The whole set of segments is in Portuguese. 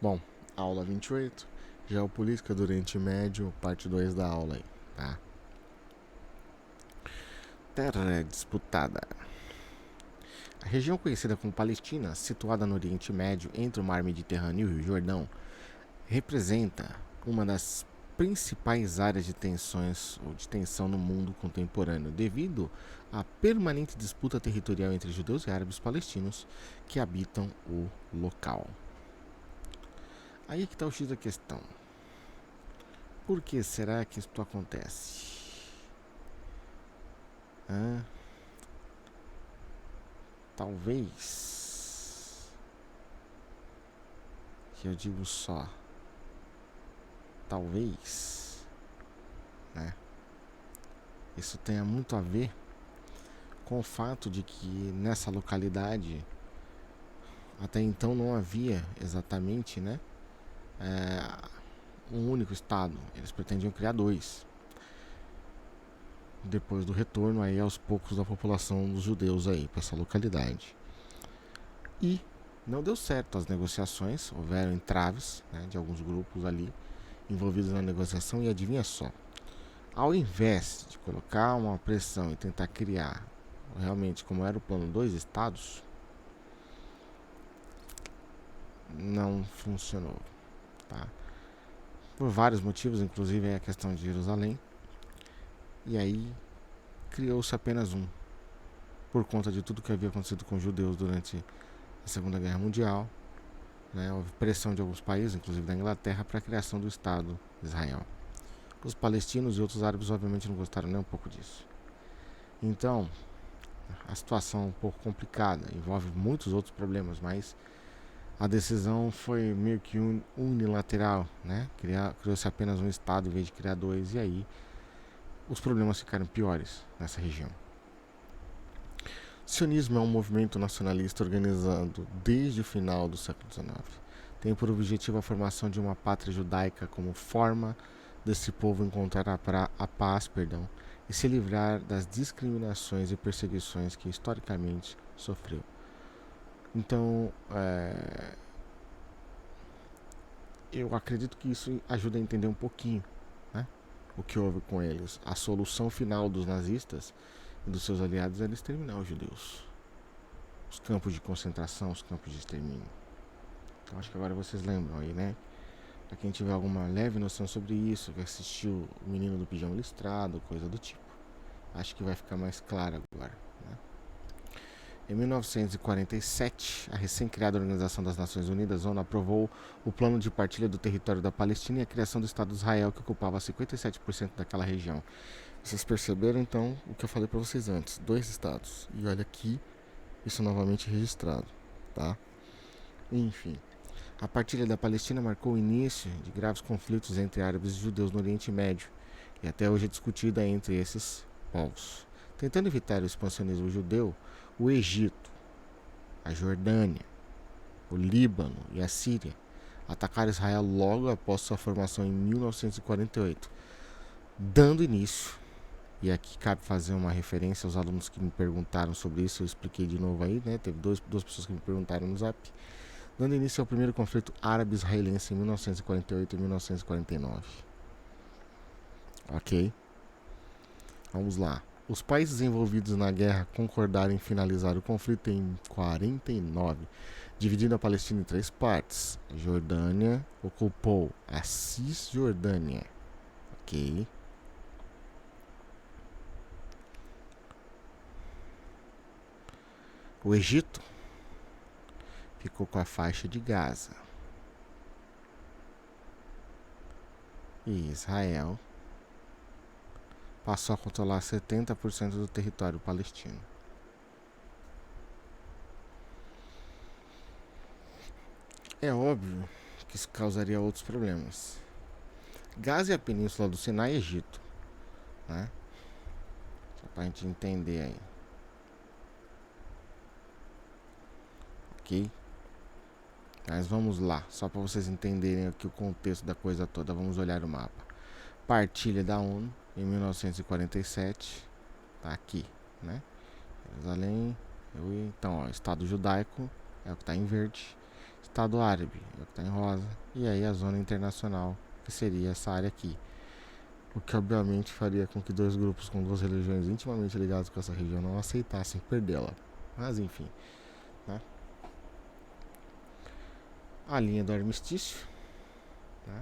Bom, aula 28, Geopolítica do Oriente Médio, parte 2 da aula aí, tá? Terra disputada. A região conhecida como Palestina, situada no Oriente Médio, entre o Mar Mediterrâneo e o Rio Jordão, representa uma das principais áreas de tensões ou de tensão no mundo contemporâneo, devido à permanente disputa territorial entre judeus e árabes palestinos que habitam o local. Aí é que está o X da questão. Por que será que isto acontece? Talvez, que eu digo só, talvez, né? Isso tenha muito a ver com o fato de que nessa localidade até então não havia exatamente, né, um único estado. Eles pretendiam criar dois. Depois do retorno aí aos poucos da população dos judeus aí para essa localidade. E não deu certo as negociações, houveram entraves, né, de alguns grupos ali envolvidos na negociação, e adivinha só, ao invés de colocar uma pressão e tentar criar realmente como era o plano dois estados, não funcionou, tá? Por vários motivos, inclusive a questão de Jerusalém, e aí criou-se apenas um, por conta de tudo que havia acontecido com os judeus durante a Segunda Guerra Mundial, né? Houve pressão de alguns países, inclusive da Inglaterra, para a criação do Estado de Israel. Os palestinos e outros árabes obviamente não gostaram nem um pouco disso. Então, a situação é um pouco complicada, envolve muitos outros problemas, mas a decisão foi meio que unilateral, né? Criou-se apenas um estado em vez de criar dois, e aí os problemas ficaram piores nessa região. O sionismo é um movimento nacionalista organizado desde o final do século XIX. Tem por objetivo a formação de uma pátria judaica como forma desse povo encontrar a paz, e se livrar das discriminações e perseguições que historicamente sofreu. Então, eu acredito que isso ajuda a entender um pouquinho, né, o que houve com eles. A solução final dos nazistas e dos seus aliados era exterminar os judeus. Os campos de concentração, os campos de extermínio. Então acho que agora vocês lembram aí, né? Pra quem tiver alguma leve noção sobre isso, que assistiu O Menino do Pijama Listrado, coisa do tipo, acho que vai ficar mais claro agora, né? Em 1947, a recém-criada Organização das Nações Unidas, ONU, aprovou o Plano de Partilha do Território da Palestina e a criação do Estado de Israel, que ocupava 57% daquela região. Vocês perceberam, então, o que eu falei para vocês antes. 2 estados. E olha aqui, isso novamente registrado, tá? Enfim, a partilha da Palestina marcou o início de graves conflitos entre árabes e judeus no Oriente Médio, e até hoje é discutida entre esses povos. Tentando evitar o expansionismo judeu, o Egito, a Jordânia, o Líbano e a Síria atacaram Israel logo após sua formação em 1948, dando início, e aqui cabe fazer uma referência aos alunos que me perguntaram sobre isso, eu expliquei de novo aí, né? Teve duas pessoas que me perguntaram no Zap, dando início ao primeiro conflito árabe-israelense em 1948 e 1949. Ok? Vamos lá. Os países envolvidos na guerra concordaram em finalizar o conflito em 49, dividindo a Palestina em 3 partes. A Jordânia ocupou a Cisjordânia. Ok? O Egito ficou com a faixa de Gaza. E Israel passou a controlar 70% do território palestino. É óbvio que isso causaria outros problemas. Gaza e a Península do Sinai e Egito, né? Só pra gente entender aí. Ok? Mas vamos lá, só para vocês entenderem aqui o contexto da coisa toda, vamos olhar o mapa. Partilha da ONU em 1947, tá aqui, né? Jerusalém, então, ó, Estado Judaico é o que está em verde, Estado Árabe, é o que está em rosa, e aí a zona internacional, que seria essa área aqui. O que obviamente faria com que dois grupos com duas religiões intimamente ligadas com essa região não aceitassem perdê-la. Mas enfim, né? A linha do armistício, né?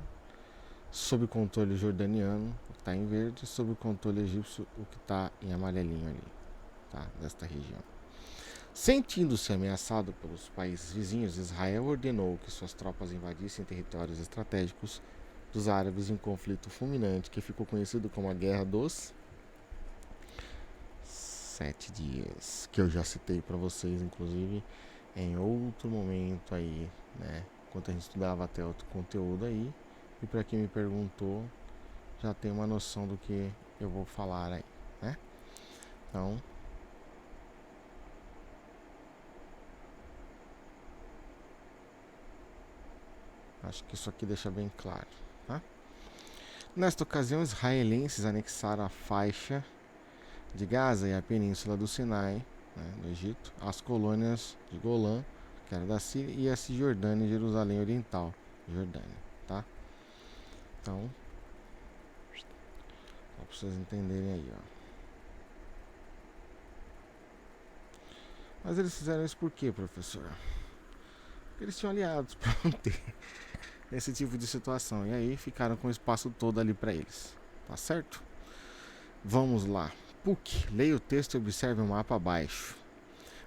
Sob controle jordaniano, o que está em verde, sob o controle egípcio, o que está em amarelinho ali, tá? Desta região. Sentindo-se ameaçado pelos países vizinhos, Israel ordenou que suas tropas invadissem territórios estratégicos dos árabes em conflito fulminante que ficou conhecido como a Guerra dos 7 Dias, que eu já citei para vocês, inclusive, em outro momento aí, né? Enquanto a gente estudava até outro conteúdo aí. E para quem me perguntou, já tem uma noção do que eu vou falar aí, né? Então, acho que isso aqui deixa bem claro, tá? Nesta ocasião, israelenses anexaram a faixa de Gaza e a península do Sinai, né, no Egito, as colônias de Golã, que era da Síria, e a Cisjordânia e Jerusalém Oriental, Jordânia, tá? Então, só para vocês entenderem aí, ó. Mas eles fizeram isso por quê, professor? Porque eles tinham aliados para manter esse tipo de situação, e aí ficaram com o espaço todo ali para eles, tá certo? Vamos lá. PUC, leia o texto e observe o mapa abaixo.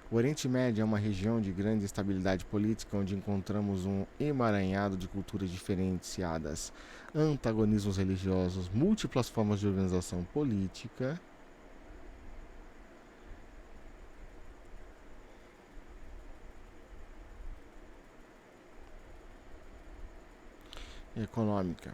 O Oriente Médio é uma região de grande estabilidade política onde encontramos um emaranhado de culturas diferenciadas, antagonismos religiosos, múltiplas formas de organização política e econômica.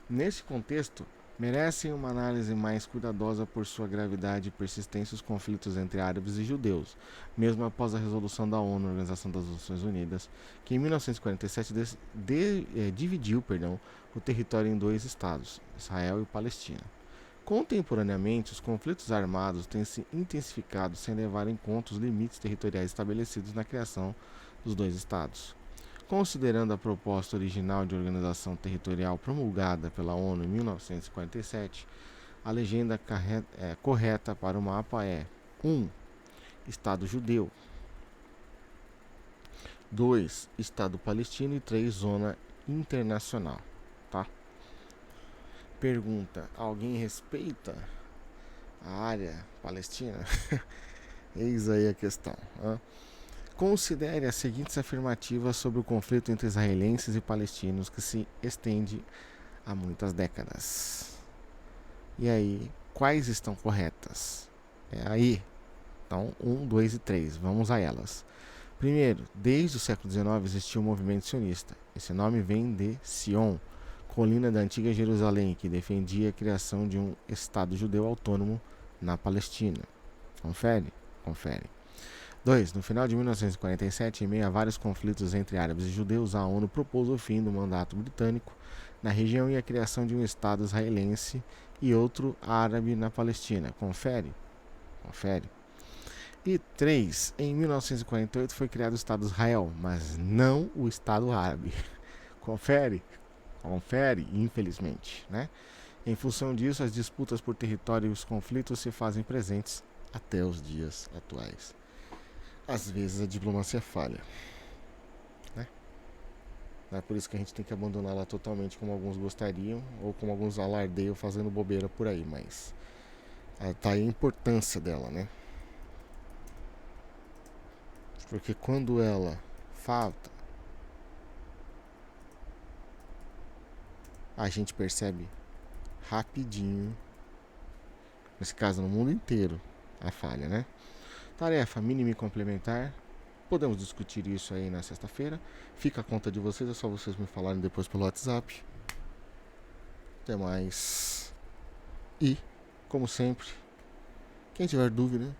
Neste contexto, merecem uma análise mais cuidadosa por sua gravidade e persistência os conflitos entre árabes e judeus, mesmo após a resolução da ONU, Organização das Nações Unidas, que em 1947 dividiu o território em dois estados, Israel e Palestina. Contemporaneamente, os conflitos armados têm se intensificado sem levar em conta os limites territoriais estabelecidos na criação dos dois estados. Considerando a proposta original de organização territorial promulgada pela ONU em 1947, a legenda correta para o mapa é 1. Estado judeu, 2. Estado palestino e 3. Zona internacional. Tá? Pergunta: alguém respeita a área palestina? Eis aí a questão. Considere as seguintes afirmativas sobre o conflito entre israelenses e palestinos que se estende há muitas décadas. E aí, quais estão corretas? É aí. Então, 1, 2 e 3. Vamos a elas. Primeiro, desde o século XIX existiu um movimento sionista. Esse nome vem de Sion, colina da antiga Jerusalém, que defendia a criação de um Estado judeu autônomo na Palestina. Confere? Confere. 2. No final de 1947, em meio a vários conflitos entre árabes e judeus, a ONU propôs o fim do mandato britânico na região e a criação de um Estado israelense e outro árabe na Palestina. Confere? Confere. E 3. Em 1948 foi criado o Estado de Israel, mas não o Estado árabe. Confere? Confere, infelizmente, né? Em função disso, as disputas por território e os conflitos se fazem presentes até os dias atuais. Às vezes a diplomacia falha, né? Não é por isso que a gente tem que abandoná-la totalmente como alguns gostariam ou como alguns alardeiam fazendo bobeira por aí, mas tá aí a importância dela, né? Porque quando ela falta, a gente percebe rapidinho, nesse caso no mundo inteiro, a falha, né? Tarefa mínima e complementar. Podemos discutir isso aí na sexta-feira. Fica a conta de vocês, é só vocês me falarem depois pelo WhatsApp. Até mais. E, como sempre, quem tiver dúvida,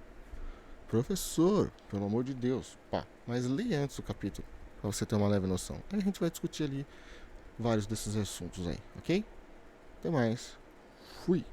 professor, pelo amor de Deus, mas leia antes o capítulo, para você ter uma leve noção. Aí a gente vai discutir ali vários desses assuntos aí, ok? Até mais. Fui.